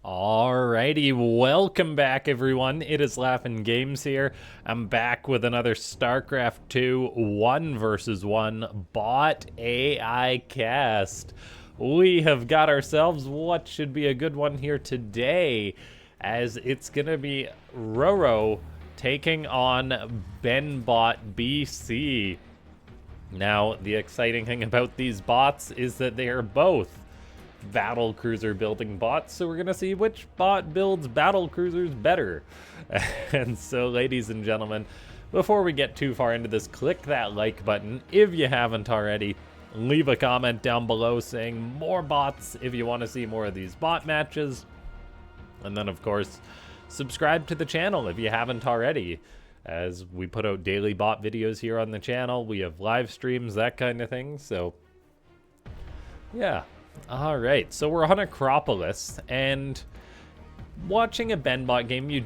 Alrighty, welcome back everyone. It is LaughNgamez here. I'm back with another Starcraft 2 1 versus 1 bot AI cast. We have got ourselves what should be a good one here today, as it's gonna be Roro taking on BenBotBC. Now, the exciting thing about these bots is that they are both battle cruiser building bots, so we're gonna see which bot builds battle cruisers better. And so, ladies and gentlemen, before we get too far into this, click that like button if you haven't already. Leave a comment down below saying more bots if you want to see more of these bot matches, and then of course subscribe to the channel if you haven't already, as we put out daily bot videos here on the channel. We have live streams, that kind of thing. So yeah. All right, so we're on Acropolis, and watching a BenBot game, you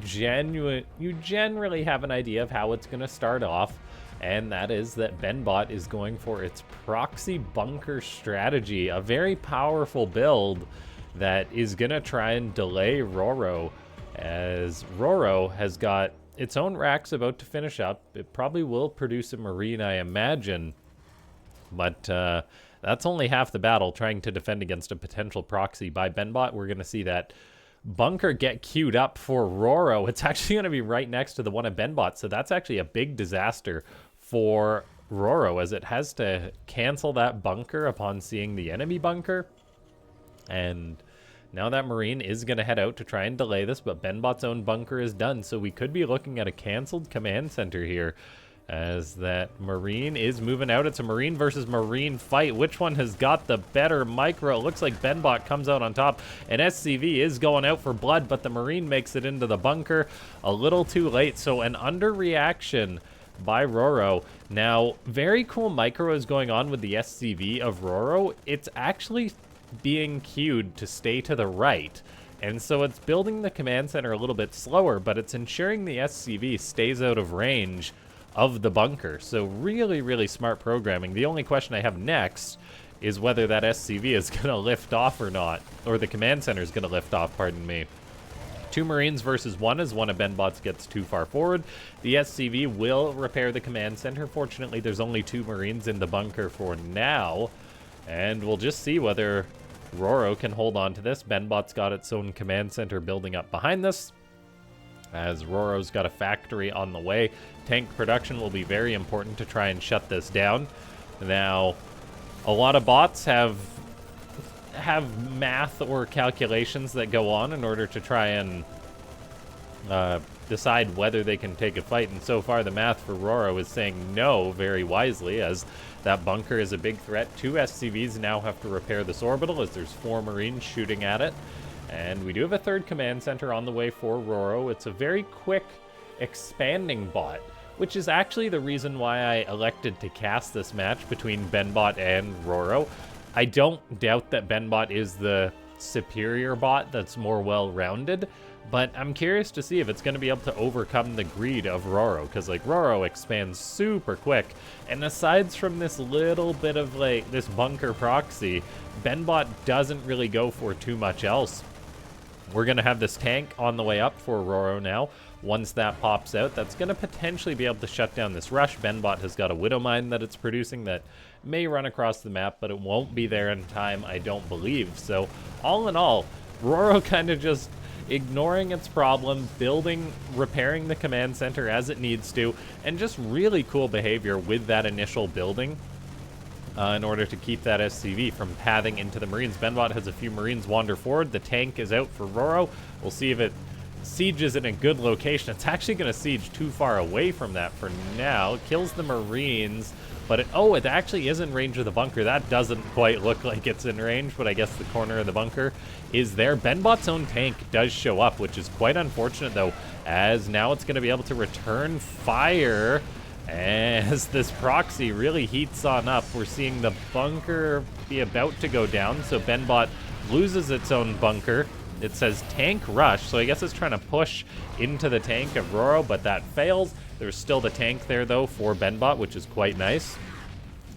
generally have an idea of how it's going to start off, and that is that BenBot is going for its proxy bunker strategy, a very powerful build that is going to try and delay Roro, as Roro has got its own racks about to finish up. It probably will produce a Marine, I imagine, but that's only half the battle, trying to defend against a potential proxy by BenBot. We're going to see that bunker get queued up for Roro. It's actually going to be right next to the one at BenBot, so that's actually a big disaster for Roro, as it has to cancel that bunker upon seeing the enemy bunker. And now that Marine is going to head out to try and delay this, but BenBot's own bunker is done, so we could be looking at a canceled command center here, as that Marine is moving out. It's a Marine versus Marine fight. Which one has got the better micro? It looks like BenBot comes out on top, and SCV is going out for blood, but the Marine makes it into the bunker a little too late. So an underreaction by Roro. Now, very cool micro is going on with the SCV of Roro. It's actually being queued to stay to the right, and so it's building the command center a little bit slower, but it's ensuring the SCV stays out of range of the bunker. So really, really smart programming. The only question I have next is whether that SCV is going to lift off or not, or the command center is going to lift off, pardon me. Two Marines versus one, as one of BenBot's gets too far forward. The SCV will repair the command center. Fortunately, there's only two Marines in the bunker for now, and we'll just see whether Roro can hold on to this. BenBot's got its own command center building up behind this, as Roro's got a factory on the way. Tank production will be very important to try and shut this down. Now, a lot of bots have math or calculations that go on in order to try and decide whether they can take a fight, and so far the math for Roro is saying no very wisely, as that bunker is a big threat. Two SCVs now have to repair this orbital, as there's 4 Marines shooting at it. And we do have a third command center on the way for Roro. It's a very quick expanding bot, which is actually the reason why I elected to cast this match between BenBot and Roro. I don't doubt that BenBot is the superior bot that's more well-rounded, but I'm curious to see if it's going to be able to overcome the greed of Roro, because like Roro expands super quick, and aside from this little bit of like this bunker proxy, BenBot doesn't really go for too much else. We're going to have this tank on the way up for Roro now. Once that pops out, that's going to potentially be able to shut down this rush. BenBot has got a Widow Mine that it's producing that may run across the map, but it won't be there in time, I don't believe. So all in all, Roro kind of just ignoring its problem, repairing the command center as it needs to, and just really cool behavior with that initial building. In order to keep that SCV from pathing into the Marines. BenBot has a few Marines wander forward. The tank is out for Roro. We'll see if it sieges in a good location. It's actually going to siege too far away from that for now. Kills the Marines, but it actually is in range of the bunker. That doesn't quite look like it's in range, but I guess the corner of the bunker is there. BenBot's own tank does show up, which is quite unfortunate though, as now it's going to be able to return fire as this proxy really heats on up. We're seeing the bunker be about to go down, so BenBot loses its own bunker. It says tank rush, so I guess it's trying to push into the tank of Roro, but that fails. There's still the tank there though for BenBot, which is quite nice.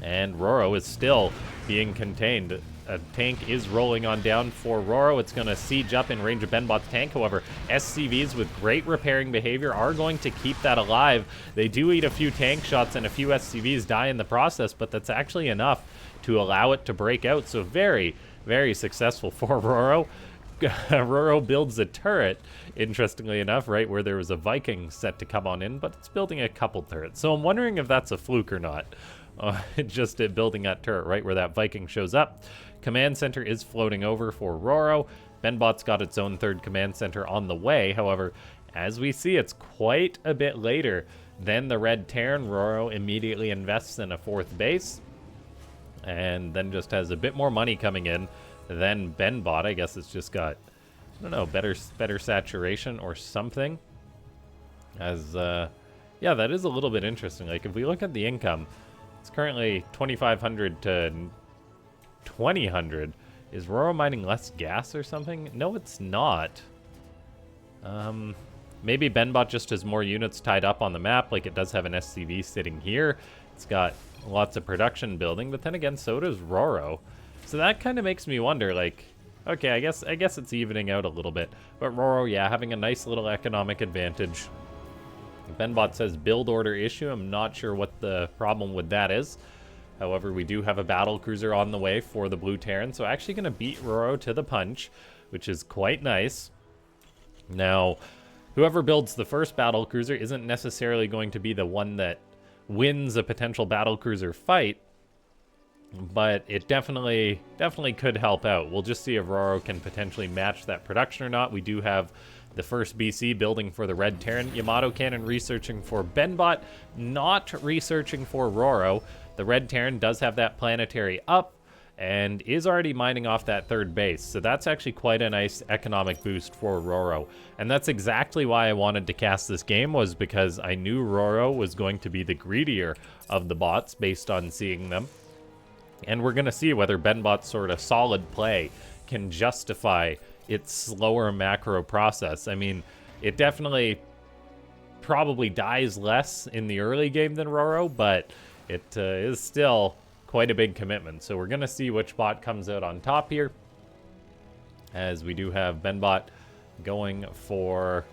And Roro is still being contained. a tank is rolling on down for Roro. It's going to siege up in range of BenBot's tank. However, SCVs with great repairing behavior are going to keep that alive. They do eat a few tank shots and a few SCVs die in the process, but that's actually enough to allow it to break out. So very, very successful for Roro. Roro builds a turret, interestingly enough, right where there was a Viking set to come on in, but it's building a couple turrets. So I'm wondering if that's a fluke or not. Just it building that turret right where that Viking shows up. Command center is floating over for Roro. BenBot's got its own third command center on the way. However, as we see, it's quite a bit later than the Red Terran. Roro immediately invests in a fourth base and then just has a bit more money coming in than BenBot. I guess it's just got, I don't know, better saturation or something. As, yeah, that is a little bit interesting. Like, if we look at the income, it's currently 2,500 to 2,000. Is Roro mining less gas or something? No, it's not. Maybe BenBot just has more units tied up on the map. Like, it does have an SCV sitting here. It's got lots of production building, but then again, so does Roro. So that kind of makes me wonder, like, okay, I guess it's evening out a little bit. But Roro, yeah, having a nice little economic advantage. BenBot says build order issue. I'm not sure what the problem with that is. However, we do have a battle cruiser on the way for the Blue Terran, so actually going to beat Roro to the punch, which is quite nice. Now, whoever builds the first battle cruiser isn't necessarily going to be the one that wins a potential battle cruiser fight, but it definitely could help out. We'll just see if Roro can potentially match that production or not. We do have the first BC building for the Red Terran. Yamato Cannon researching for BenBot, not researching for Roro. The Red Terran does have that planetary up and is already mining off that third base. So that's actually quite a nice economic boost for Roro. And that's exactly why I wanted to cast this game, was because I knew Roro was going to be the greedier of the bots based on seeing them. And we're going to see whether BenBot's sort of solid play can justify its slower macro process. I mean, it definitely probably dies less in the early game than Roro, but it is still quite a big commitment. So we're going to see which bot comes out on top here, as we do have BenBot going for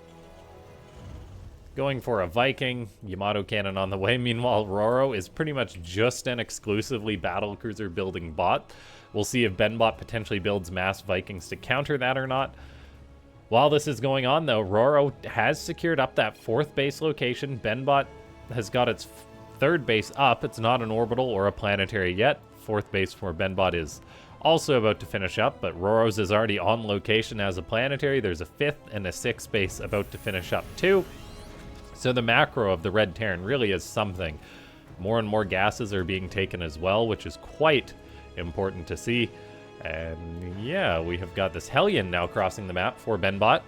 a Viking, Yamato Cannon on the way. Meanwhile, Roro is pretty much just an exclusively battlecruiser building bot. We'll see if BenBot potentially builds mass Vikings to counter that or not. While this is going on, though, Roro has secured up that fourth base location. BenBot has got its third base up. It's not an orbital or a planetary yet. Fourth base for BenBot is also about to finish up, but Roro's is already on location as a planetary. There's a fifth and a sixth base about to finish up too. So the macro of the Red Terran really is something. More and more gases are being taken as well, which is quite important to see. And yeah, we have got this Hellion now crossing the map for BenBot.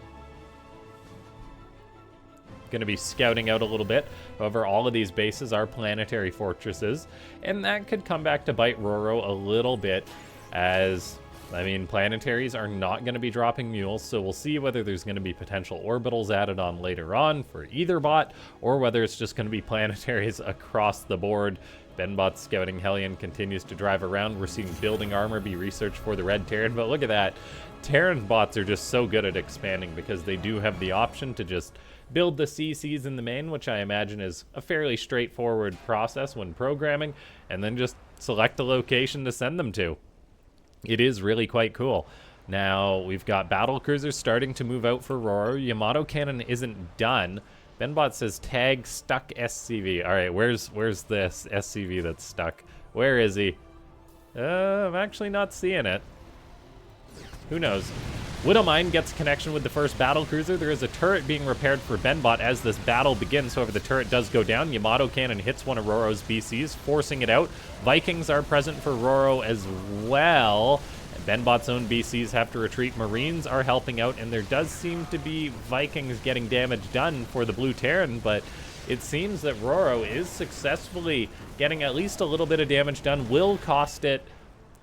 Going to be scouting out a little bit. However, all of these bases are planetary fortresses, and that could come back to bite Roro a little bit, as, I mean, planetaries are not going to be dropping mules, so we'll see whether there's going to be potential orbitals added on later on for either bot, or whether it's just going to be planetaries across the board. BenBot's scouting Hellion continues to drive around. We're seeing building armor be researched for the Red Terran, but look at that. Terran bots are just so good at expanding because they do have the option to just build the CCs in the main, which I imagine is a fairly straightforward process when programming, and then just select the location to send them to. It is really quite cool. Now, we've got battle cruisers starting to move out for Roro. Yamato Cannon isn't done. BenBot says tag stuck SCV. All right, where's this SCV that's stuck? Where is he? I'm actually not seeing it. Who knows? Widowmine gets connection with the first battle cruiser. There is a turret being repaired for BenBot as this battle begins. However, the turret does go down. Yamato Cannon hits one of Roro's BCs, forcing it out. Vikings are present for Roro as well. BenBot's own BCs have to retreat. Marines are helping out, and there does seem to be Vikings getting damage done for the Blue Terran, but it seems that Roro is successfully getting at least a little bit of damage done. Will cost it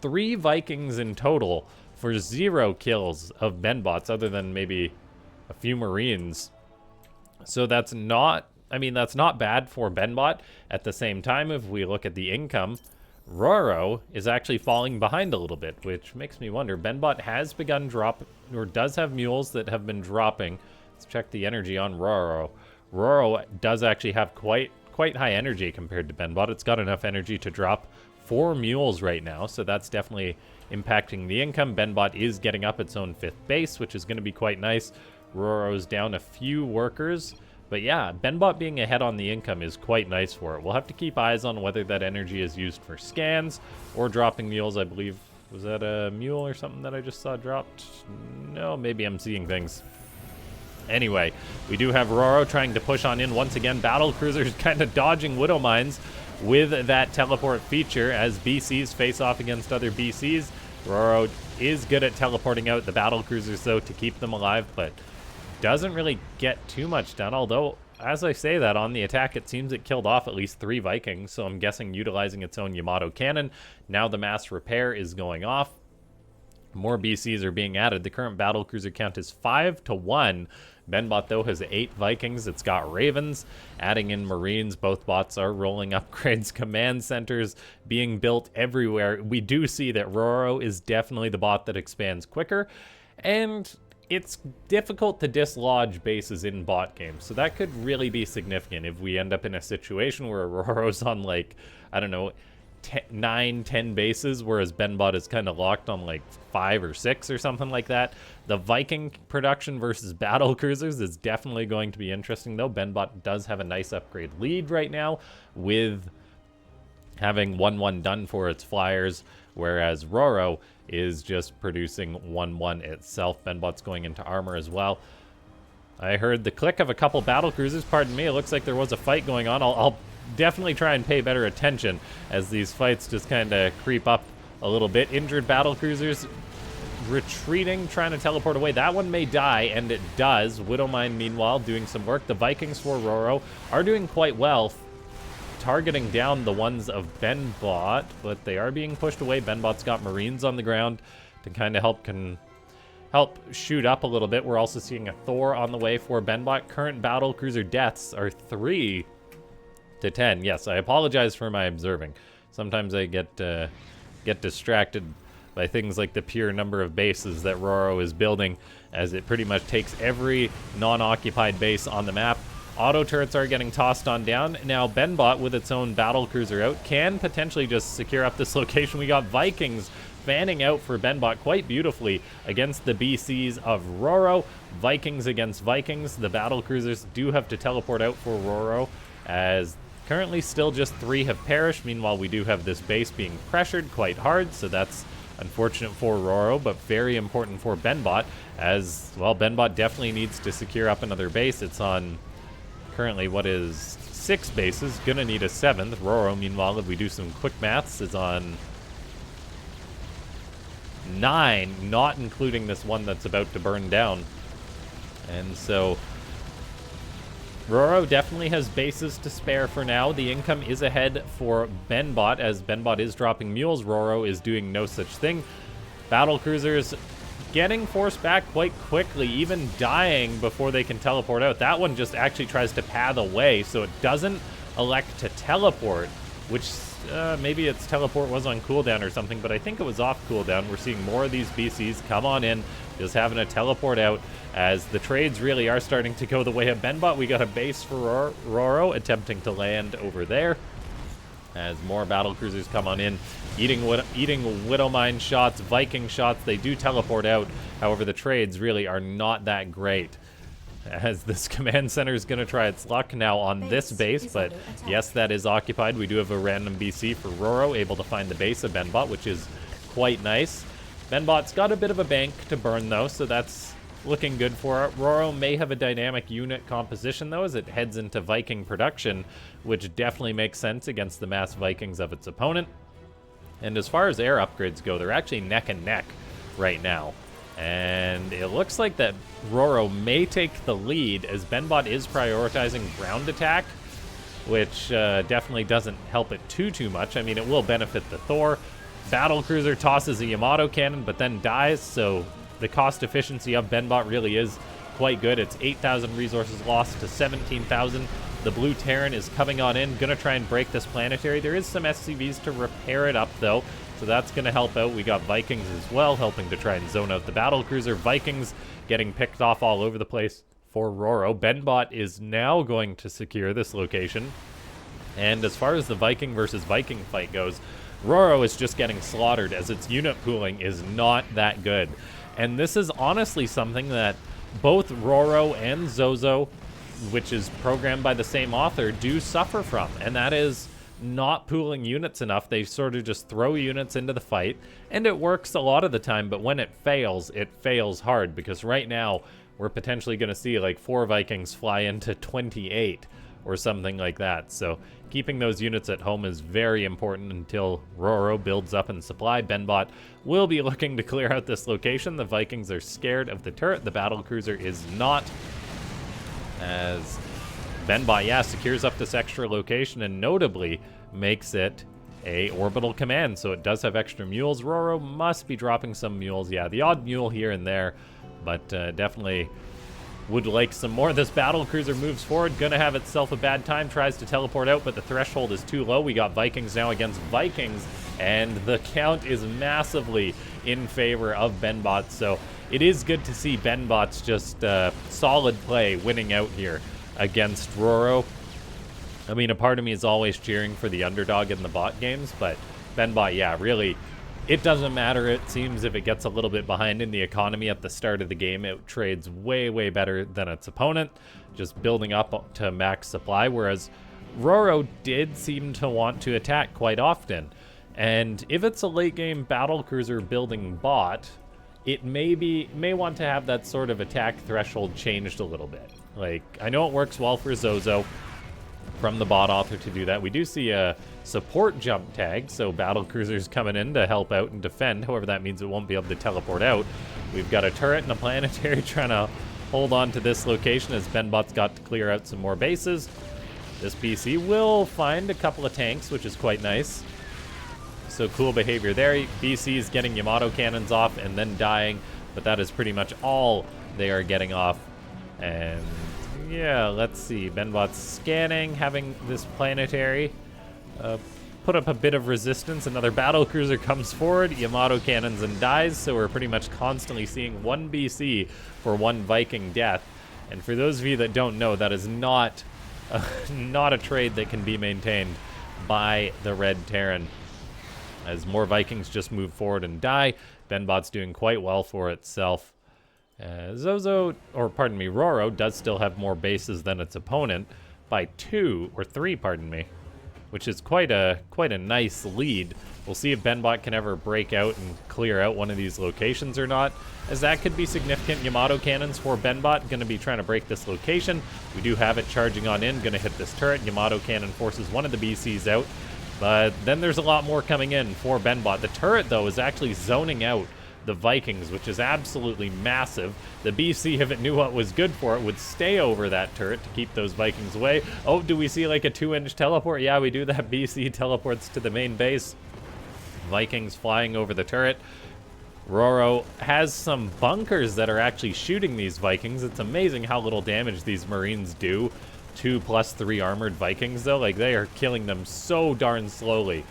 3 Vikings in total for 0 kills of BenBots, other than maybe a few Marines. So that's not, I mean, that's not bad for BenBot. At the same time, if we look at the income, Roro is actually falling behind a little bit, which makes me wonder. BenBot has begun does have mules that have been dropping. Let's check the energy on Roro. Roro does actually have quite high energy compared to BenBot. It's got enough energy to drop 4 mules right now, so that's definitely impacting the income. BenBot is getting up its own 5th base, which is going to be quite nice. Roro's down a few workers. But yeah, BenBot being ahead on the income is quite nice for it. We'll have to keep eyes on whether that energy is used for scans or dropping mules, I believe. Was that a mule or something that I just saw dropped? No, maybe I'm seeing things. Anyway, we do have Roro trying to push on in once again. Battle cruisers kind of dodging Widow Mines with that teleport feature as BCs face off against other BCs. Roro is good at teleporting out the battle cruisers, though, to keep them alive, but doesn't really get too much done, although, as I say that, on the attack, it seems it killed off at least 3 Vikings, so I'm guessing utilizing its own Yamato cannon. Now the mass repair is going off. More BCs are being added. The current battlecruiser count is 5-1. BenBot, though, has 8 Vikings. It's got Ravens. Adding in Marines, both bots are rolling upgrades. Command centers being built everywhere. We do see that Roro is definitely the bot that expands quicker, and it's difficult to dislodge bases in bot games, so that could really be significant if we end up in a situation where Roro's on, like, I don't know, 9, 10 bases, whereas BenBot is kind of locked on like 5 or 6 or something like that. The Viking production versus battle cruisers is definitely going to be interesting, though. BenBot does have a nice upgrade lead right now with having 1-1 done for its flyers, whereas Roro is just producing 1-1 itself. BenBot's going into armor as well. I heard the click of a couple battle cruisers. Pardon me, it looks like there was a fight going on. I'll definitely try and pay better attention as these fights just kind of creep up a little bit. Injured battle cruisers retreating, trying to teleport away. That one may die, and it does. Widowmine, meanwhile, doing some work. The Vikings for Roro are doing quite well, targeting down the ones of BenBot, but they are being pushed away. BenBot's got Marines on the ground to kind of help shoot up a little bit. We're also seeing a Thor on the way for BenBot. Current battle cruiser deaths are 3-10. Yes, I apologize for my observing. Sometimes I get distracted by things like the pure number of bases that Roro is building, as it pretty much takes every non-occupied base on the map. Auto turrets are getting tossed on down. Now BenBot, with its own battle cruiser out, can potentially just secure up this location. We got Vikings fanning out for BenBot quite beautifully against the BCs of Roro. Vikings against Vikings. The battle cruisers do have to teleport out for Roro, as currently still just 3 have perished. Meanwhile, we do have this base being pressured quite hard, so that's unfortunate for Roro, but very important for BenBot, as, well, BenBot definitely needs to secure up another base. It's on currently what is 6 bases, gonna need a 7th. Roro, meanwhile, if we do some quick maths, is on 9, not including this one that's about to burn down. And so Roro definitely has bases to spare for now. The income is ahead for BenBot, as BenBot is dropping mules. Roro is doing no such thing. Battle cruisers getting forced back quite quickly, even dying before they can teleport out. That one just actually tries to path away, so it doesn't elect to teleport, which maybe its teleport was on cooldown or something, but I think it was off cooldown. We're seeing more of these BCs come on in, just having to teleport out, as the trades really are starting to go the way of BenBot. We got a base for Roro attempting to land over there, as more battle cruisers come on in, eating Widowmine shots, Viking shots. They do teleport out. However, the trades really are not that great, as this command center is going to try its luck now on this base, but yes, that is occupied. We do have a random BC for Roro, able to find the base of BenBot, which is quite nice. BenBot's got a bit of a bank to burn, though, so that's looking good for it. Roro may have a dynamic unit composition, though, as it heads into Viking production, which definitely makes sense against the mass Vikings of its opponent. And as far as air upgrades go, they're actually neck and neck right now. And it looks like that Roro may take the lead, as BenBot is prioritizing ground attack, which definitely doesn't help it too much. I mean, it will benefit the Thor. Battle cruiser tosses a Yamato cannon, but then dies, so the cost efficiency of BenBot really is quite good. It's 8,000 resources lost to 17,000. The blue Terran is coming on in, gonna try and break this planetary. There is some SCVs to repair it up though, so that's gonna help out. We got Vikings as well, helping to try and zone out the battlecruiser. Vikings getting picked off all over the place for Roro. BenBot is now going to secure this location. And as far as the Viking versus Viking fight goes, Roro is just getting slaughtered as its unit pooling is not that good. And this is honestly something that both Roro and Zozo, which is programmed by the same author, do suffer from. And that is not pooling units enough. They sort of just throw units into the fight. And it works a lot of the time, but when it fails hard. Because right now, we're potentially going to see like 4 Vikings fly into 28 or something like that. So keeping those units at home is very important until Roro builds up in supply. BenBot will be looking to clear out this location. The Vikings are scared of the turret. The battlecruiser is not, as BenBot, yeah, secures up this extra location and notably makes it a orbital command. So it does have extra mules. Roro must be dropping some mules. Yeah, the odd mule here and there, but definitely would like some more. This battlecruiser moves forward, gonna have itself a bad time, tries to teleport out, but the threshold is too low. We got Vikings now against Vikings, and the count is massively in favor of BenBot, so it is good to see BenBot's just solid play winning out here against Roro. I mean, a part of me is always cheering for the underdog in the bot games, but BenBot, yeah, really, it doesn't matter, it seems, if it gets a little bit behind in the economy at the start of the game. It trades way, way better than its opponent, just building up to max supply, whereas Roro did seem to want to attack quite often. And if it's a late-game battlecruiser building bot, it may want to have that sort of attack threshold changed a little bit. Like, I know it works well for Zozo from the bot author to do that. We do see a support jump tag, so battlecruisers coming in to help out and defend. However, that means it won't be able to teleport out. We've got a turret and a planetary trying to hold on to this location as BenBot's got to clear out some more bases. This BC will find a couple of tanks, which is quite nice. So cool behavior there. BC is getting Yamato cannons off and then dying, but that is pretty much all they are getting off. And yeah, let's see. BenBot's scanning, having this planetary put up a bit of resistance. Another battlecruiser comes forward, Yamato cannons and dies, so we're pretty much constantly seeing 1 BC for 1 Viking death. And for those of you that don't know, that is not a trade that can be maintained by the Red Terran. As more Vikings just move forward and die, BenBot's doing quite well for itself. Roro does still have more bases than its opponent by 2 or 3, pardon me, which is quite a nice lead. We'll see if BenBot can ever break out and clear out one of these locations or not, as that could be significant. Yamato cannons for BenBot, going to be trying to break this location. We do have it charging on in, going to hit this turret. Yamato cannon forces one of the BCs out, but then there's a lot more coming in for BenBot. The turret, though, is actually zoning out the Vikings, which is absolutely massive. The BC, if it knew what was good for it, would stay over that turret to keep those Vikings away. Oh, do we see like a 2-inch teleport? Yeah, we do. That BC teleports to the main base. Vikings flying over the turret. Roro has some bunkers that are actually shooting these Vikings. It's amazing how little damage these Marines do. 2+3 armored Vikings, though. Like, they are killing them so darn slowly.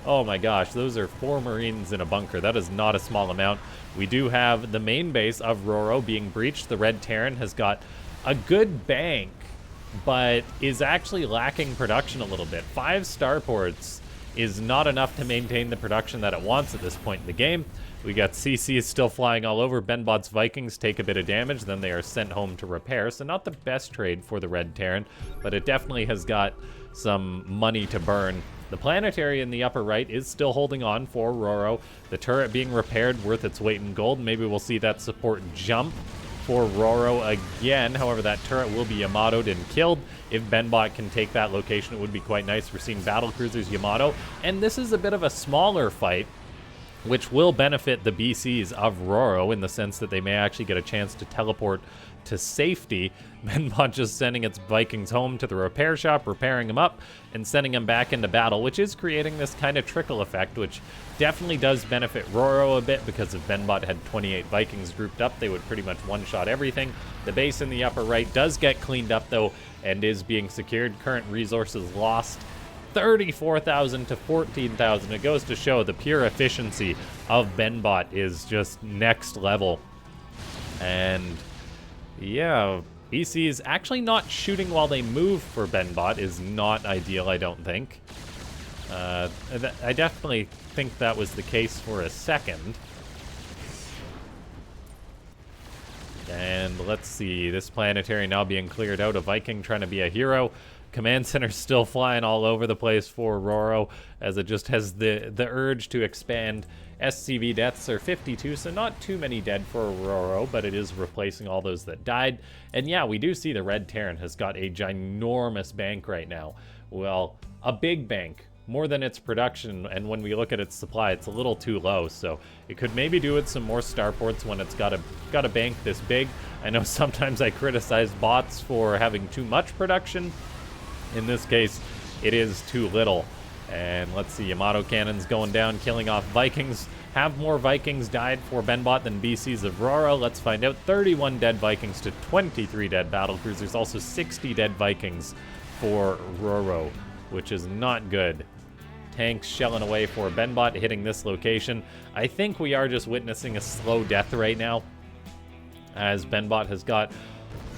Oh my gosh, those are 4 Marines in a bunker. That is not a small amount. We do have the main base of Roro being breached. The Red Terran has got a good bank, but is actually lacking production a little bit. 5 starports is not enough to maintain the production that it wants at this point in the game. We got CCs still flying all over. BenBot's Vikings take a bit of damage, then they are sent home to repair. So not the best trade for the Red Terran, but it definitely has got some money to burn. The planetary in the upper right is still holding on for Roro. The turret being repaired, worth its weight in gold. Maybe we'll see that support jump for Roro again. However, that turret will be Yamato'd and killed. If BenBot can take that location, it would be quite nice. We're seeing battlecruisers Yamato, and this is a bit of a smaller fight which will benefit the BCs of Roro in the sense that they may actually get a chance to teleport to safety. BenBot just sending its Vikings home to the repair shop, repairing them up, and sending them back into battle, which is creating this kind of trickle effect, which definitely does benefit Roro a bit, because if BenBot had 28 Vikings grouped up, they would pretty much one-shot everything. The base in the upper right does get cleaned up, though, and is being secured. Current resources lost 34,000 to 14,000. It goes to show the pure efficiency of BenBot is just next level. And yeah, BC's actually not shooting while they move for BenBot is not ideal, I don't think. I definitely think that was the case for a second. And let's see, this planetary now being cleared out, a Viking trying to be a hero. Command Center's still flying all over the place for Roro, as it just has the urge to expand. SCV deaths are 52, so not too many dead for Roro, but it is replacing all those that died. And yeah, we do see the Red Terran has got a ginormous bank right now. Well, a big bank, more than its production, and when we look at its supply, it's a little too low, so it could maybe do with some more starports when it's got a bank this big. I know sometimes I criticize bots for having too much production. In this case, it is too little. And let's see, Yamato cannons going down, killing off Vikings. Have more Vikings died for BenBot than BCs of Roro? Let's find out. 31 dead Vikings to 23 dead battlecruisers. Also 60 dead Vikings for Roro, which is not good. Tanks shelling away for BenBot, hitting this location. I think we are just witnessing a slow death right now, as BenBot has got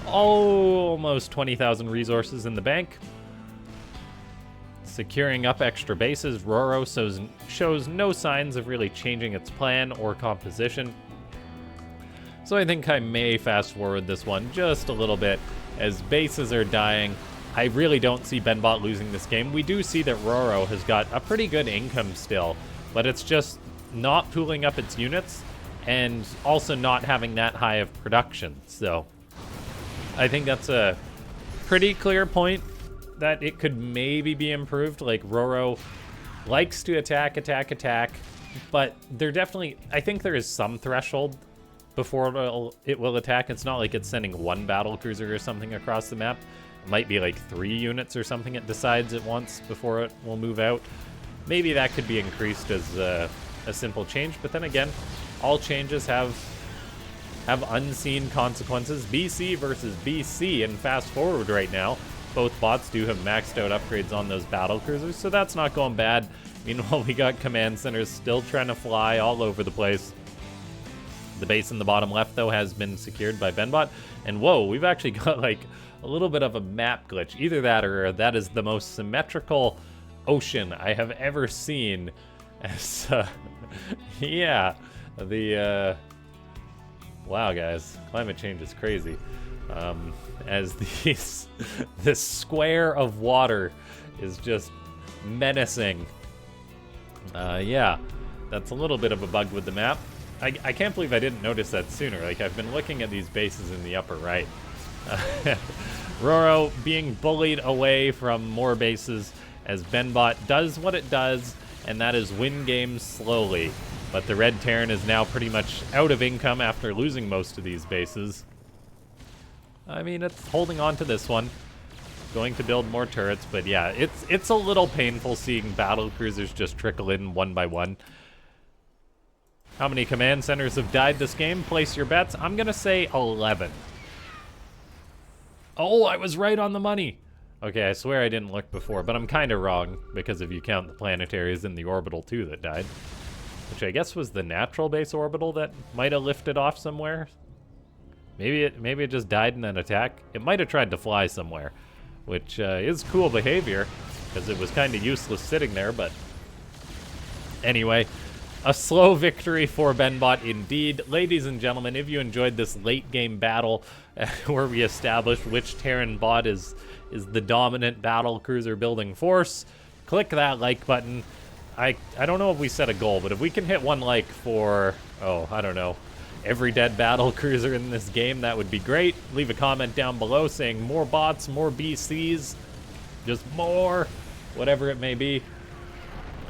almost 20,000 resources in the bank. Securing up extra bases, Roro shows no signs of really changing its plan or composition. So I think I may fast forward this one just a little bit, as bases are dying. I really don't see BenBot losing this game. We do see that Roro has got a pretty good income still, but it's just not pooling up its units and also not having that high of production. So I think that's a pretty clear point that it could maybe be improved. Like, Roro likes to attack, but there definitely, I think there is some threshold before it will attack. It's not like it's sending one battle cruiser or something across the map. It might be like 3 units or something it decides it wants before it will move out. Maybe that could be increased as a simple change, but then again, all changes have unseen consequences. BC versus BC, and fast forward right now, both bots do have maxed out upgrades on those battle cruisers, so that's not going bad. Meanwhile, we got command centers still trying to fly all over the place. The base in the bottom left, though, has been secured by BenBot. And whoa, we've actually got like a little bit of a map glitch. Either that or that is the most symmetrical ocean I have ever seen. As, yeah, wow, guys, climate change is crazy. As this square of water is just menacing. Yeah, that's a little bit of a bug with the map. I can't believe I didn't notice that sooner. Like, I've been looking at these bases in the upper right. Roro being bullied away from more bases as BenBot does what it does, and that is win games slowly. But the Red Terran is now pretty much out of income after losing most of these bases. I mean, it's holding on to this one. Going to build more turrets, but yeah, it's a little painful seeing battle cruisers just trickle in one by one. How many command centers have died this game? Place your bets. I'm gonna say 11. Oh, I was right on the money. Okay, I swear I didn't look before, but I'm kind of wrong, because if you count the planetaries in the orbital too that died. Which I guess was the natural base orbital that might have lifted off somewhere. Maybe it just died in an attack. It might have tried to fly somewhere, which is cool behavior, because it was kind of useless sitting there, but anyway, a slow victory for BenBot indeed. Ladies and gentlemen, if you enjoyed this late game battle where we established which Terran bot is the dominant battle cruiser building force, click that like button. I don't know if we set a goal, but if we can hit 1 like for, oh, I don't know, every dead battle cruiser in this game, that would be great. Leave a comment down below saying more bots, more BCs, just more, whatever it may be.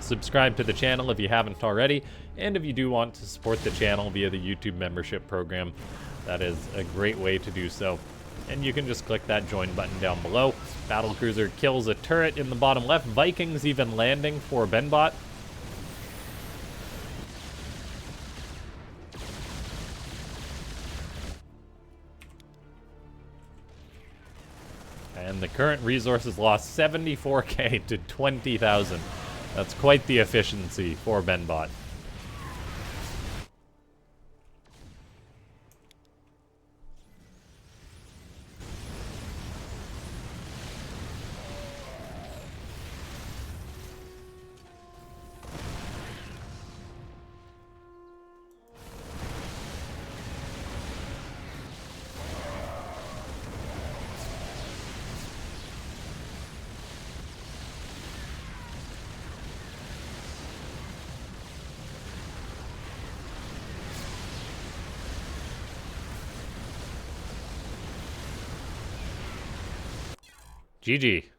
Subscribe to the channel if you haven't already, and if you do want to support the channel via the YouTube membership program, that is a great way to do so. And you can just click that join button down below. Battlecruiser kills a turret in the bottom left. Vikings even landing for BenBot. And the current resources lost 74k to 20,000. That's quite the efficiency for BenBot. GG.